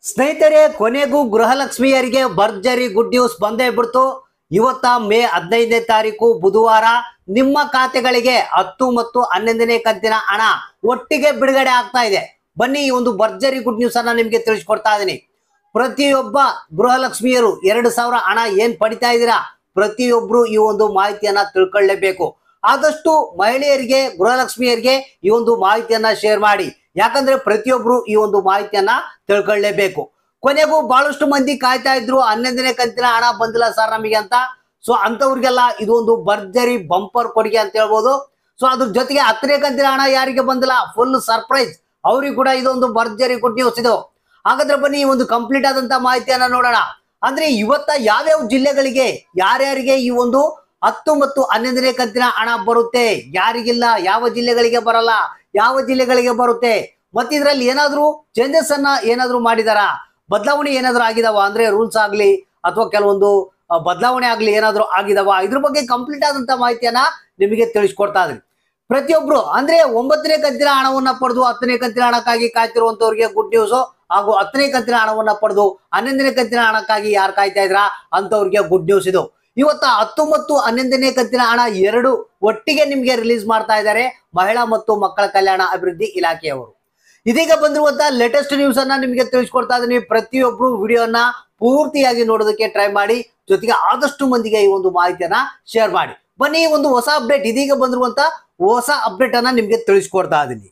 ಸ್ನೇಹಿತರೆ, ಕೊನೆಗೂ ಗೃಹಲಕ್ಷ್ಮಿಯರಿಗೆ ಭರ್ಜರಿ ಗುಡ್ ನ್ಯೂಸ್ ಬಂದೇ ಬಿಡ್ತು. ಇವತ್ತ ಮೇ 15ನೇ ತಾರೀಕು ಬುಧವಾರ ನಿಮ್ಮ ಖಾತೆಗಳಿಗೆ 10 ಮತ್ತು 11ನೇ ಕಂತಿನ ಹಣ ಒಟ್ಟಿಗೆ ಬಿಡುಗಡೆ ಆಗ್ತಾ ಇದೆ. ಬನ್ನಿ, ಈ ಒಂದು ಭರ್ಜರಿ ಗುಡ್ ನ್ಯೂಸ್ ಅನ್ನ ನಿಮ್ಗೆ ತಿಳಿಸ್ಕೊಡ್ತಾ ಇದೀನಿ. ಪ್ರತಿಯೊಬ್ಬ ಗೃಹಲಕ್ಷ್ಮಿಯರು 2000 ಹಣ ಏನ್ ಪಡಿತಾ ಇದೀರಾ, ಪ್ರತಿಯೊಬ್ರು ಈ ಒಂದು ಮಾಹಿತಿಯನ್ನ ತಿಳ್ಕೊಳ್ಳೇಬೇಕು. ಆದಷ್ಟು ಮಹಿಳೆಯರಿಗೆ, ಗೃಹಲಕ್ಷ್ಮಿಯರಿಗೆ ಈ ಒಂದು ಮಾಹಿತಿಯನ್ನ ಶೇರ್ ಮಾಡಿ. ಯಾಕಂದ್ರೆ ಪ್ರತಿಯೊಬ್ರು ಈ ಒಂದು ಮಾಹಿತಿಯನ್ನ ತಿಳ್ಕೊಳ್ಳೇಬೇಕು. ಕೊನೆಗೂ ಬಹಳಷ್ಟು ಮಂದಿ ಕಾಯ್ತಾ ಇದ್ರು, 11ನೇ ಕಂತಿನ ಹಣ ಬಂದಿಲ್ಲ ಸರ್ ನಮಗೆ ಅಂತ. ಸೊ ಅಂತವ್ರಿಗೆಲ್ಲ ಇದು ಒಂದು ಭರ್ಜರಿ ಬಂಪರ್ ಕೊಡುಗೆ ಅಂತ ಹೇಳ್ಬೋದು. ಸೊ ಅದ್ರ ಜೊತೆಗೆ 10ನೇ ಕಂತಿನ ಹಣ ಯಾರಿಗೆ ಬಂದಿಲ್ಲ, ಫುಲ್ ಸರ್ಪ್ರೈಸ್, ಅವ್ರಿಗೆ ಕೂಡ ಇದೊಂದು ಭರ್ಜರಿ ಗುಡ್ ನ್ಯೂಸ್ ಇದು. ಹಾಗಾದ್ರೆ ಬನ್ನಿ, ಈ ಒಂದು ಕಂಪ್ಲೀಟ್ ಆದಂತ ಮಾಹಿತಿಯನ್ನ ನೋಡೋಣ. ಅಂದ್ರೆ ಇವತ್ತ ಯಾವ್ಯಾವ ಜಿಲ್ಲೆಗಳಿಗೆ ಯಾರ್ಯಾರಿಗೆ ಈ ಒಂದು 10 ಮತ್ತು 11ನೇ ಕಂತಿನ ಹಣ ಬರುತ್ತೆ, ಯಾರಿಗಿಲ್ಲ, ಯಾವ ಜಿಲ್ಲೆಗಳಿಗೆ ಬರಲ್ಲ, ಯಾವ ಜಿಲ್ಲೆಗಳಿಗೆ ಬರುತ್ತೆ, ಮತ್ತೆ ಇದ್ರಲ್ಲಿ ಏನಾದ್ರೂ ಚೇಂಜಸ್ ಅನ್ನ ಏನಾದ್ರೂ ಮಾಡಿದಾರ, ಬದಲಾವಣೆ ಏನಾದ್ರೂ ಆಗಿದಾವ, ಅಂದ್ರೆ ರೂಲ್ಸ್ ಆಗ್ಲಿ ಅಥವಾ ಕೆಲವೊಂದು ಬದಲಾವಣೆ ಆಗ್ಲಿ ಏನಾದ್ರೂ ಆಗಿದಾವ, ಇದ್ರ ಬಗ್ಗೆ ಕಂಪ್ಲೀಟ್ ಆದಂತ ಮಾಹಿತಿಯನ್ನ ನಿಮಗೆ ತಿಳಿಸ್ಕೊಡ್ತಾ ಇದ್ರಿ. ಪ್ರತಿಯೊಬ್ರು ಅಂದ್ರೆ 9ನೇ ಕಂತಿನ ಹಣವನ್ನ ಪಡೆದು 10ನೇ ಕಂತಿನ ಹಣಕ್ಕಾಗಿ ಕಾಯ್ತಿರುವಂತವ್ರಿಗೆ ಗುಡ್ ನ್ಯೂಸ್, ಹಾಗೂ 10ನೇ ಕಂತಿನ ಹಣವನ್ನ ಪಡೆದು 11ನೇ ಕಂತಿನ ಹಣಕ್ಕಾಗಿ ಯಾರು ಕಾಯ್ತಾ ಇದ್ರ ಅಂತವ್ರಿಗೆ ಗುಡ್ ನ್ಯೂಸ್ ಇದು. ಇವತ್ತ 10 ಮತ್ತು 11ನೇ ಕಂತಿನ ಹಣ ಎರಡು ಒಟ್ಟಿಗೆ ನಿಮ್ಗೆ ರಿಲೀಸ್ ಮಾಡ್ತಾ ಇದ್ದಾರೆ ಮಹಿಳಾ ಮತ್ತು ಮಕ್ಕಳ ಕಲ್ಯಾಣ ಅಭಿವೃದ್ಧಿ ಇಲಾಖೆಯವರು. ಇದೀಗ ಬಂದಿರುವಂತ ಲೇಟೆಸ್ಟ್ ನ್ಯೂಸ್ ಅನ್ನ ನಿಮ್ಗೆ ತಿಳಿಸ್ಕೊಡ್ತಾ ಇದೀನಿ. ಪ್ರತಿಯೊಬ್ರು ವಿಡಿಯೋನ ಪೂರ್ತಿಯಾಗಿ ನೋಡೋದಕ್ಕೆ ಟ್ರೈ ಮಾಡಿ, ಜೊತೆಗೆ ಆದಷ್ಟು ಮಂದಿಗೆ ಈ ಒಂದು ಮಾಹಿತಿಯನ್ನ ಶೇರ್ ಮಾಡಿ. ಬನ್ನಿ, ಈ ಒಂದು ಹೊಸ ಅಪ್ಡೇಟ್, ಇದೀಗ ಬಂದಿರುವಂತ ಹೊಸ ಅಪ್ಡೇಟ್ ಅನ್ನ ನಿಮ್ಗೆ ತಿಳಿಸ್ಕೊಡ್ತಾ ಇದೀನಿ.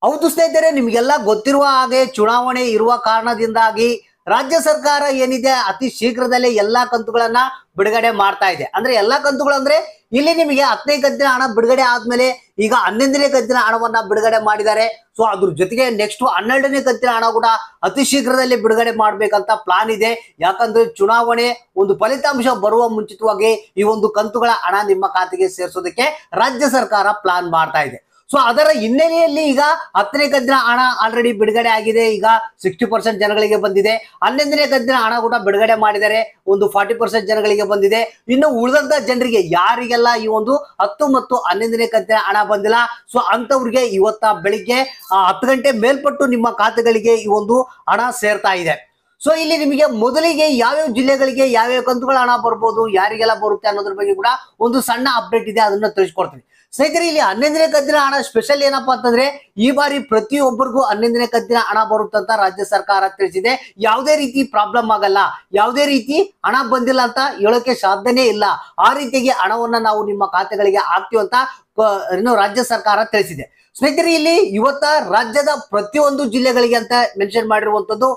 ಹೌದು ಸ್ನೇಹಿತರೆ, ನಿಮ್ಗೆಲ್ಲ ಗೊತ್ತಿರುವ ಹಾಗೆ ಚುನಾವಣೆ ಇರುವ ಕಾರಣದಿಂದಾಗಿ ರಾಜ್ಯ ಸರ್ಕಾರ ಏನಿದೆ ಅತಿ ಶೀಘ್ರದಲ್ಲೇ ಎಲ್ಲಾ ಕಂತುಗಳನ್ನ ಬಿಡುಗಡೆ ಮಾಡ್ತಾ ಇದೆ. ಅಂದ್ರೆ ಎಲ್ಲಾ ಕಂತುಗಳು ಅಂದ್ರೆ ಇಲ್ಲಿ ನಿಮಗೆ 10ನೇ ಕಂತಿನ ಹಣ ಬಿಡುಗಡೆ ಆದ್ಮೇಲೆ ಈಗ 11ನೇ ಕಂತಿನ ಹಣವನ್ನ ಬಿಡುಗಡೆ ಮಾಡಿದ್ದಾರೆ. ಸೊ ಅದ್ರ ಜೊತೆಗೆ ನೆಕ್ಸ್ಟ್ 12ನೇ ಕಂತಿನ ಹಣ ಕೂಡ ಅತಿ ಶೀಘ್ರದಲ್ಲಿ ಬಿಡುಗಡೆ ಮಾಡ್ಬೇಕಂತ ಪ್ಲಾನ್ ಇದೆ. ಯಾಕಂದ್ರೆ ಚುನಾವಣೆ ಒಂದು ಫಲಿತಾಂಶ ಬರುವ ಮುಂಚಿತವಾಗಿ ಈ ಒಂದು ಕಂತುಗಳ ಹಣ ನಿಮ್ಮ ಖಾತೆಗೆ ಸೇರಿಸೋದಕ್ಕೆ ರಾಜ್ಯ ಸರ್ಕಾರ ಪ್ಲಾನ್ ಮಾಡ್ತಾ ಇದೆ. ಸೊ ಅದರ ಹಿನ್ನೆಲೆಯಲ್ಲಿ ಈಗ 10ನೇ ಕಂತಿನ ಹಣ ಆಲ್ರೆಡಿ ಬಿಡುಗಡೆ ಆಗಿದೆ. ಈಗ 60% ಜನಗಳಿಗೆ ಬಂದಿದೆ. 11ನೇ ಕಂತಿನ ಹಣ ಕೂಡ ಬಿಡುಗಡೆ ಮಾಡಿದರೆ ಒಂದು 40% ಜನಗಳಿಗೆ ಬಂದಿದೆ. ಇನ್ನು ಉಳಿದಂತ ಜನರಿಗೆ ಯಾರಿಗೆಲ್ಲ ಈ ಒಂದು 10 ಮತ್ತು 11ನೇ ಕಂತಿನ ಹಣ ಬಂದಿಲ್ಲ, ಸೊ ಅಂತವ್ರಿಗೆ ಇವತ್ತ ಬೆಳಿಗ್ಗೆ 10 ಗಂಟೆ ಮೇಲ್ಪಟ್ಟು ನಿಮ್ಮ ಖಾತೆಗಳಿಗೆ ಈ ಒಂದು ಹಣ ಸೇರ್ತಾ ಇದೆ. ಸೊ ಇಲ್ಲಿ ನಿಮಗೆ ಮೊದಲಿಗೆ ಯಾವ್ಯಾವ ಜಿಲ್ಲೆಗಳಿಗೆ ಯಾವ್ಯಾವ ಕಂತುಗಳ ಹಣ ಬರ್ಬೋದು, ಯಾರಿಗೆಲ್ಲ ಬರುತ್ತೆ ಅನ್ನೋದ್ರ ಬಗ್ಗೆ ಕೂಡ ಒಂದು ಸಣ್ಣ ಅಪ್ಡೇಟ್ ಇದೆ, ಅದನ್ನ ತಿಳಿಸ್ಕೊಡ್ತೀನಿ. ಸ್ನೇಹಿತರೆ, ಇಲ್ಲಿ 11ನೇ ಕಂತಿನ ಹಣ ಸ್ಪೆಷಲ್ ಏನಪ್ಪಾ ಅಂತಂದ್ರೆ ಈ ಬಾರಿ ಪ್ರತಿಯೊಬ್ಬರಿಗೂ 11ನೇ ಕಂತಿನ ಹಣ ಬರುತ್ತಂತ ರಾಜ್ಯ ಸರ್ಕಾರ ತಿಳಿಸಿದೆ. ಯಾವುದೇ ರೀತಿ ಪ್ರಾಬ್ಲಮ್ ಆಗಲ್ಲ, ಯಾವುದೇ ರೀತಿ ಹಣ ಬಂದಿಲ್ಲ ಅಂತ ಹೇಳೋಕೆ ಸಾಧ್ಯನೇ ಇಲ್ಲ. ಆ ರೀತಿಯಾಗಿ ಹಣವನ್ನ ನಾವು ನಿಮ್ಮ ಖಾತೆಗಳಿಗೆ ಹಾಕ್ತೀವಿ ಅಂತ ರಾಜ್ಯ ಸರ್ಕಾರ ತಿಳಿಸಿದೆ. ಸ್ನೇಹಿತರೆ, ಇಲ್ಲಿ ಇವತ್ತ ರಾಜ್ಯದ ಪ್ರತಿಯೊಂದು ಜಿಲ್ಲೆಗಳಿಗೆ ಅಂತ ಮೆನ್ಷನ್ ಮಾಡಿರುವಂತದ್ದು,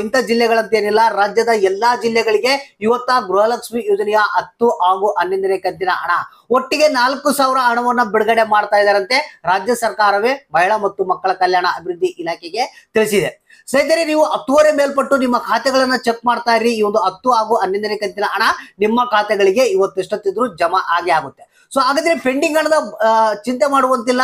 ಇಂಥ ಜಿಲ್ಲೆಗಳಂತೇನಿಲ್ಲ, ರಾಜ್ಯದ ಎಲ್ಲಾ ಜಿಲ್ಲೆಗಳಿಗೆ ಇವತ್ತ ಗೃಹಲಕ್ಷ್ಮಿ ಯೋಜನೆಯ 10 ಹಾಗೂ 11ನೇ ಕಂತಿನ ಹಣ ಒಟ್ಟಿಗೆ 4000 ಹಣವನ್ನ ಬಿಡುಗಡೆ ಮಾಡ್ತಾ ಇದ್ದಾರಂತೆ ರಾಜ್ಯ ಸರ್ಕಾರವೇ ಮಹಿಳಾ ಮತ್ತು ಮಕ್ಕಳ ಕಲ್ಯಾಣ ಅಭಿವೃದ್ಧಿ ಇಲಾಖೆಗೆ ತಿಳಿಸಿದೆ. ಸ್ನೇಹಿತರೆ, ನೀವು 10ವರೆ ಮೇಲ್ಪಟ್ಟು ನಿಮ್ಮ ಖಾತೆಗಳನ್ನ ಚೆಕ್ ಮಾಡ್ತಾ ಇರಿ. ಈ ಒಂದು 10 ಹಾಗೂ 11ನೇ ಕಂತಿನ ಹಣ ನಿಮ್ಮ ಖಾತೆಗಳಿಗೆ ಇವತ್ತು ಎಷ್ಟೊತ್ತಿದ್ರು ಜಮಾ ಆಗೇ ಆಗುತ್ತೆ. ಸೊ ಹಾಗಾದ್ರೆ ಪೆಂಡಿಂಗ್ ಹಣದ ಚಿಂತೆ ಮಾಡುವಂತಿಲ್ಲ.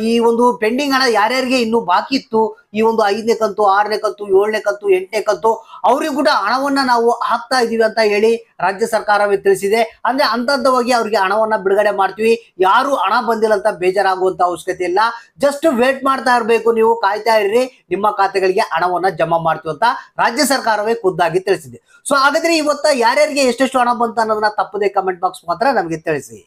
ಈ ಒಂದು ಪೆಂಡಿಂಗ್ ಹಣ ಯಾರ್ಯಾರಿಗೆ ಇನ್ನು ಬಾಕಿ ಇತ್ತು, ಈ ಒಂದು 5ನೇ ಕಂತು, 6ನೇ ಕಂತು, 7ನೇ ಕಂತು, 8ನೇ ಕಂತು, ಅವ್ರಿಗೂ ಕೂಡ ಹಣವನ್ನ ನಾವು ಹಾಕ್ತಾ ಇದೀವಿ ಅಂತ ಹೇಳಿ ರಾಜ್ಯ ಸರ್ಕಾರವೇ ತಿಳಿಸಿದೆ. ಅಂದ್ರೆ ಹಂತವಾಗಿ ಅವ್ರಿಗೆ ಹಣವನ್ನ ಬಿಡುಗಡೆ ಮಾಡ್ತೀವಿ. ಯಾರು ಹಣ ಬಂದಿಲ್ಲ ಅಂತ ಬೇಜಾರಾಗುವಂತ ಅವಶ್ಯಕತೆ ಇಲ್ಲ. ಜಸ್ಟ್ ವೇಟ್ ಮಾಡ್ತಾ ಇರಬೇಕು, ನೀವು ಕಾಯ್ತಾ ಇರ್ರಿ, ನಿಮ್ಮ ಖಾತೆಗಳಿಗೆ ಹಣವನ್ನ ಜಮಾ ಮಾಡ್ತೀವಿ ಅಂತ ರಾಜ್ಯ ಸರ್ಕಾರವೇ ಖುದ್ದಾಗಿ ತಿಳಿಸಿದೆ. ಸೊ ಹಾಗಾದ್ರೆ ಇವತ್ತ ಯಾರ್ಯಾರಿಗೆ ಎಷ್ಟೆಷ್ಟು ಹಣ ಬಂತ ಅನ್ನೋದನ್ನ ತಪ್ಪದೆ ಕಮೆಂಟ್ ಬಾಕ್ಸ್ ಮಾತ್ರ ನಮಗೆ ತಿಳಿಸಿ.